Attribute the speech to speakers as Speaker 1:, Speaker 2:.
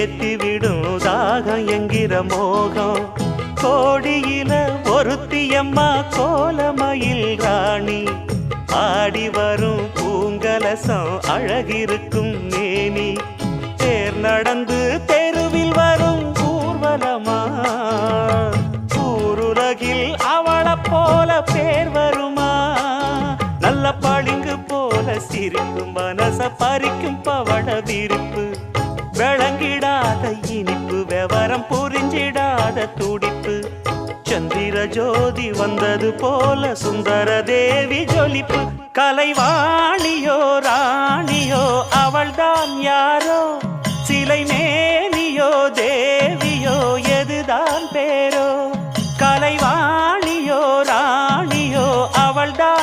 Speaker 1: ஏத்திவிடும் தாகம் என்கிற மோகம். கோடியில ஒருத்தியம்மா கோலமயில் ராணி, ஆடி வரும் பூங்கலசம் அழகிருக்கும் மேனி. தேர் நடந்து தெருவில் வரும் ஊர்வலமா, ஊருலகில் அவளை போல பேர் வருமா? நல்ல பளிங்கு போல சிரிக்கும் மனச பறிக்கும் பவள விரிப்பு, விளங்கிடாத இனிப்பு விவரம் புரிஞ்சிடாத துடிப்பு. சந்திர ஜோதி வந்தது போல சுந்தர தேவி ஜொலிப்பு. கலைவாணியோ ராணியோ அவள்தான் யாரோ, சிலை மேனியோ தேவியோ எதுதான்